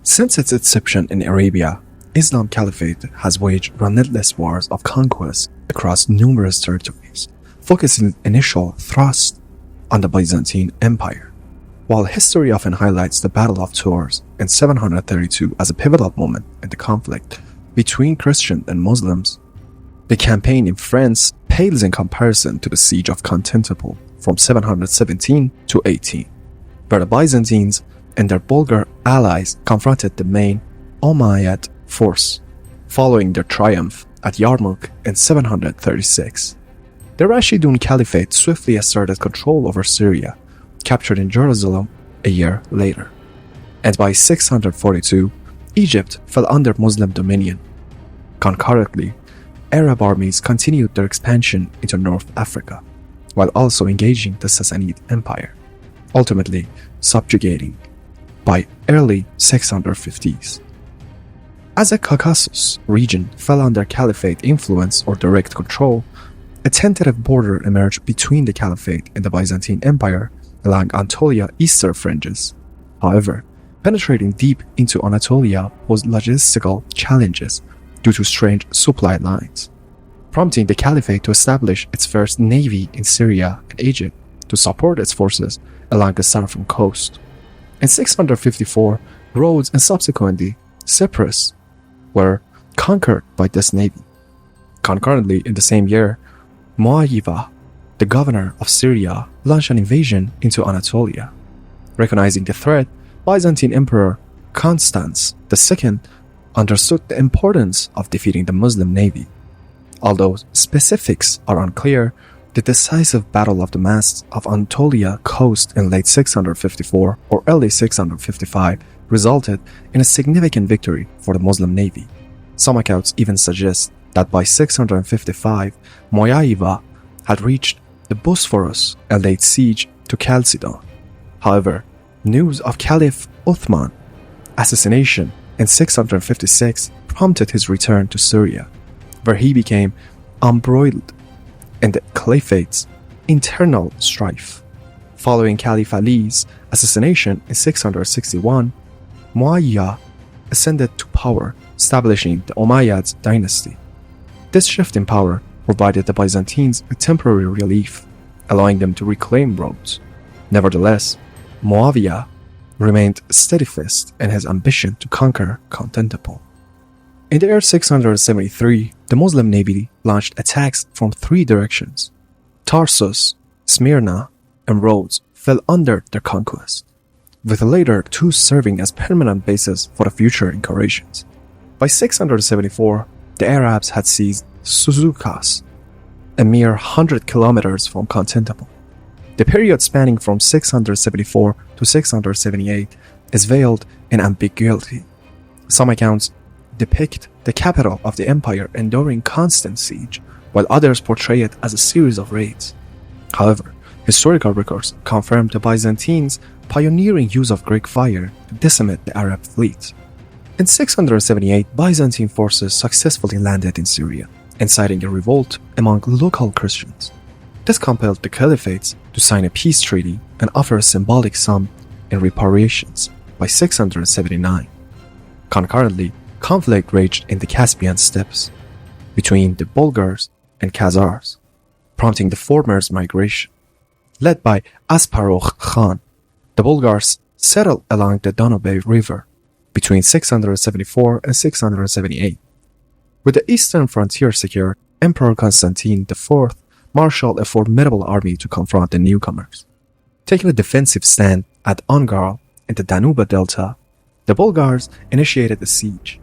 Since its inception in Arabia, Islamic Caliphate has waged relentless wars of conquest across numerous territories, focusing initial thrust on the Byzantine Empire. While history often highlights the Battle of Tours in 732 as a pivotal moment in the conflict between Christians and Muslims, the campaign in France pales in comparison to the siege of Constantinople from 717 to 18, where the Byzantines and their Bulgar allies confronted the main Umayyad force, following their triumph at Yarmouk in 736. The Rashidun Caliphate swiftly asserted control over Syria, capturing Jerusalem a year later. And by 642, Egypt fell under Muslim dominion. Concurrently, Arab armies continued their expansion into North Africa, while also engaging the Sassanid Empire, ultimately subjugating by early 650s. As the Caucasus region fell under Caliphate influence or direct control, a tentative border emerged between the Caliphate and the Byzantine Empire along Anatolia's eastern fringes. However, penetrating deep into Anatolia posed logistical challenges due to strange supply lines, prompting the Caliphate to establish its first navy in Syria and Egypt to support its forces along the southern coast. In 654, Rhodes and subsequently Cyprus were conquered by this navy. Concurrently, in the same year, Muawiya, the governor of Syria, launched an invasion into Anatolia. Recognizing the threat, Byzantine Emperor Constantine II understood the importance of defeating the Muslim navy. Although specifics are unclear, the decisive Battle of the Masts of Anatolia coast in late 654 or early 655 resulted in a significant victory for the Muslim navy. Some accounts even suggest that by 655, Muawiya had reached the Bosphorus and laid siege to Chalcedon. However, news of Caliph Uthman's assassination in 656 prompted his return to Syria, where he became embroiled in the Caliphate's internal strife. Following Caliph Ali's assassination in 661, Muawiya ascended to power, establishing the Umayyad dynasty. This shift in power provided the Byzantines a temporary relief, allowing them to reclaim Rhodes. Nevertheless, Muawiya remained steadfast in his ambition to conquer Constantinople. In the year 673, the Muslim navy launched attacks from three directions. Tarsus, Smyrna, and Rhodes fell under their conquest, with the later two serving as permanent bases for the future incursions. By 674, the Arabs had seized Suzukas, a mere 100 kilometers from Constantinople. The period spanning from 674 to 678 is veiled in ambiguity. Some accounts depict the capital of the empire enduring constant siege, while others portray it as a series of raids. However, historical records confirm the Byzantines' pioneering use of Greek fire to decimate the Arab fleet. In 678, Byzantine forces successfully landed in Syria, inciting a revolt among local Christians. This compelled the caliphates to sign a peace treaty and offer a symbolic sum in reparations by 679. Concurrently, conflict raged in the Caspian steppes between the Bulgars and Khazars, prompting the former's migration. Led by Asparukh Khan, the Bulgars settled along the Danube River between 674 and 678. With the eastern frontier secured, Emperor Constantine IV marshaled a formidable army to confront the newcomers. Taking a defensive stand at Angar in the Danube Delta, the Bulgars initiated a siege.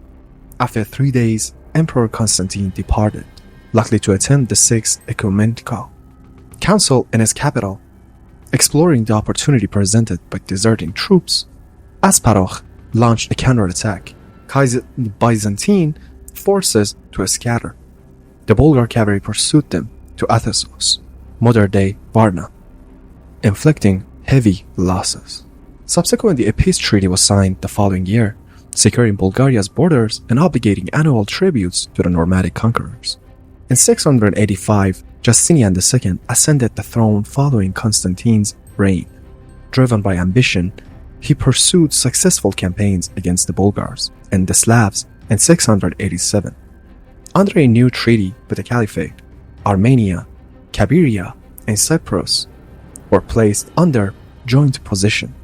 After 3 days, Emperor Constantine departed, likely to attend the Sixth Ecumenical Council in his capital. Exploring the opportunity presented by deserting troops, Asparukh launched a counterattack, causing the Byzantine forces to scatter. The Bulgar cavalry pursued them to Ephesus, modern-day Varna, inflicting heavy losses. Subsequently, a peace treaty was signed the following year, securing Bulgaria's borders and obligating annual tributes to the nomadic conquerors. In 685, Justinian II ascended the throne following Constantine's reign. Driven by ambition, he pursued successful campaigns against the Bulgars and the Slavs in 687. Under a new treaty with the Caliphate, Armenia, Kabyria, and Cyprus were placed under joint possession.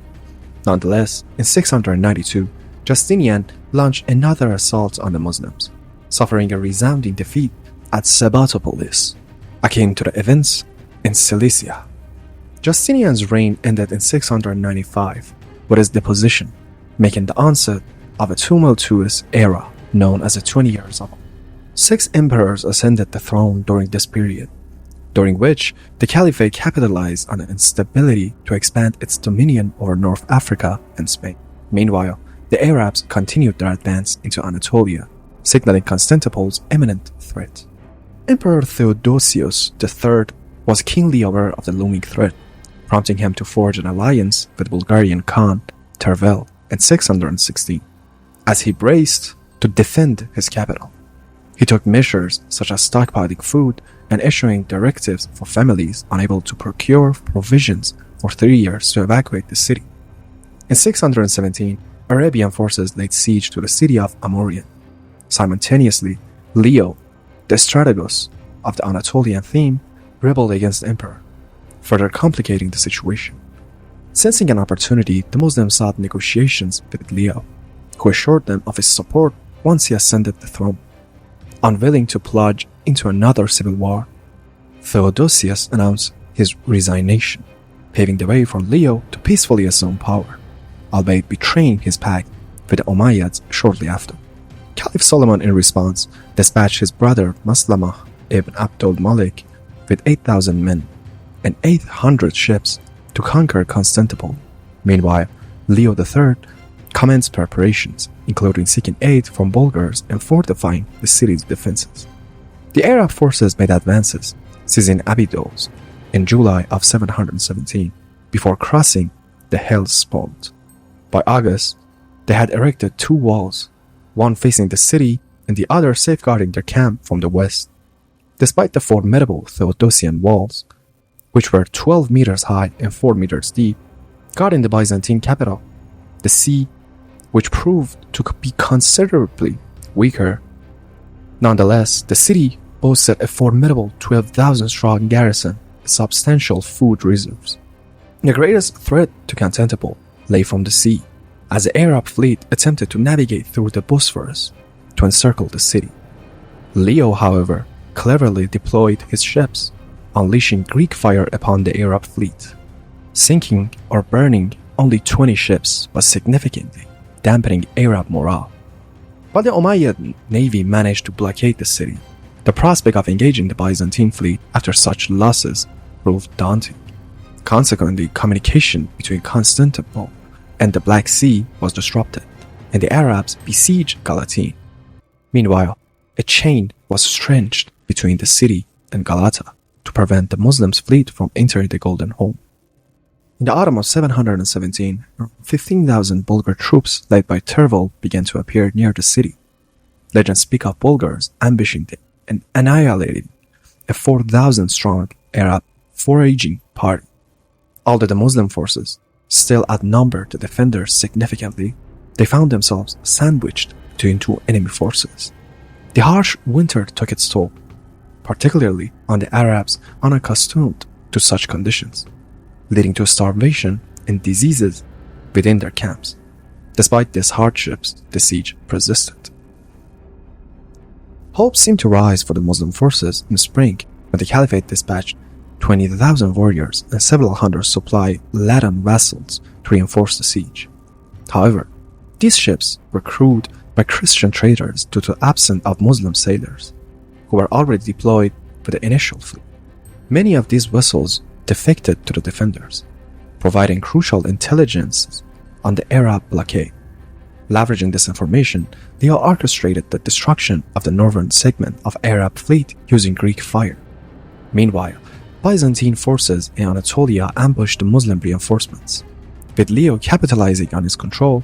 Nonetheless, in 692, Justinian launched another assault on the Muslims, suffering a resounding defeat at Sebatopolis, akin to the events in Cilicia. Justinian's reign ended in 695 with his deposition, making the onset of a tumultuous era known as the 20 Years of War. 6 emperors ascended the throne during this period, during which the Caliphate capitalized on the instability to expand its dominion over North Africa and Spain. Meanwhile, the Arabs continued their advance into Anatolia, signaling Constantinople's imminent threat. Emperor Theodosius III was keenly aware of the looming threat, prompting him to forge an alliance with Bulgarian Khan Tervel in 616, as he braced to defend his capital. He took measures such as stockpiling food and issuing directives for families unable to procure provisions for 3 years to evacuate the city. In 617, Arabian forces laid siege to the city of Amorian. Simultaneously, Leo, the strategos of the Anatolian theme, rebelled against the emperor, further complicating the situation. Sensing an opportunity, the Muslims sought negotiations with Leo, who assured them of his support once he ascended the throne. Unwilling to plunge into another civil war, Theodosius announced his resignation, paving the way for Leo to peacefully assume power, albeit betraying his pact with the Umayyads shortly after. Caliph Solomon, in response, dispatched his brother Maslamah ibn Abdul Malik with 8,000 men and 800 ships to conquer Constantinople. Meanwhile, Leo III commenced preparations, including seeking aid from Bulgars and fortifying the city's defenses. The Arab forces made advances, seizing Abydos in July of 717, before crossing the Hellespont. By August, they had erected 2 walls, one facing the city and the other safeguarding their camp from the west. Despite the formidable Theodosian walls, which were 12 meters high and 4 meters deep, guarding the Byzantine capital, the sea, which proved to be considerably weaker. Nonetheless, the city boasted a formidable 12,000-strong garrison with substantial food reserves. The greatest threat to Constantinople lay from the sea, as the Arab fleet attempted to navigate through the Bosphorus to encircle the city. Leo, however, cleverly deployed his ships, unleashing Greek fire upon the Arab fleet, sinking or burning only 20 ships, but significantly dampening Arab morale. While the Umayyad navy managed to blockade the city, the prospect of engaging the Byzantine fleet after such losses proved daunting. Consequently, communication between Constantinople and the Black Sea was disrupted, and the Arabs besieged Galatine. Meanwhile, a chain was stretched between the city and Galata to prevent the Muslims' fleet from entering the Golden Horn. In the autumn of 717, 15,000 Bulgar troops led by Tervel began to appear near the city. Legends speak of Bulgars ambushing them and annihilating a 4,000-strong Arab foraging party. Although the Muslim forces still outnumbered the defenders significantly, they found themselves sandwiched between 2 enemy forces. The harsh winter took its toll, particularly on the Arabs unaccustomed to such conditions, leading to starvation and diseases within their camps. Despite these hardships, the siege persisted. Hope seemed to rise for the Muslim forces in spring when the Caliphate dispatched 20,000 warriors and several hundred supply-laden vessels to reinforce the siege. However, these ships were crewed by Christian traders due to the absence of Muslim sailors, who were already deployed with the initial fleet. Many of these vessels defected to the defenders, providing crucial intelligence on the Arab blockade. Leveraging this information, they orchestrated the destruction of the northern segment of Arab fleet using Greek fire. Meanwhile, Byzantine forces in Anatolia ambushed the Muslim reinforcements, with Leo capitalizing on his control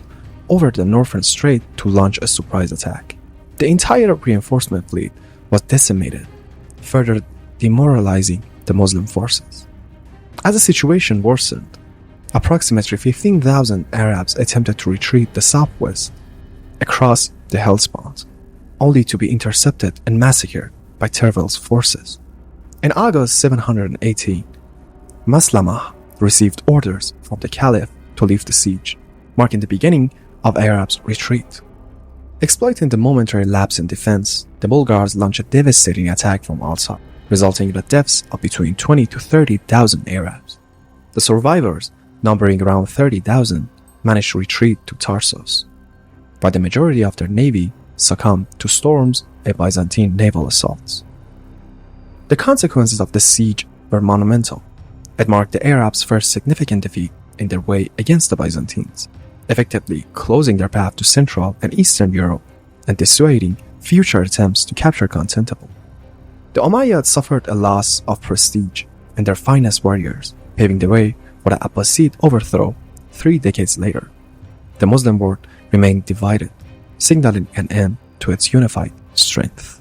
over the northern strait to launch a surprise attack. The entire reinforcement fleet was decimated, further demoralizing the Muslim forces. As the situation worsened, Approximately 15,000 Arabs attempted to retreat the southwest across the Hellespont, only to be intercepted and massacred by Tervel's forces. In August 718, Maslamah received orders from the Caliph to leave the siege, marking the beginning of Arabs' retreat. Exploiting the momentary lapse in defense, the Bulgars launched a devastating attack from outside, resulting in the deaths of between 20 to 30,000 Arabs. The survivors, numbering around 30,000, managed to retreat to Tarsus, but the majority of their navy succumbed to storms and Byzantine naval assaults. The consequences of the siege were monumental. It marked the Arabs' first significant defeat in their way against the Byzantines, effectively closing their path to Central and Eastern Europe and dissuading future attempts to capture Constantinople. The Umayyads suffered a loss of prestige and their finest warriors, paving the way for the Abbasid overthrow 3 decades later. The Muslim world remained divided, signaling an end to its unified strength.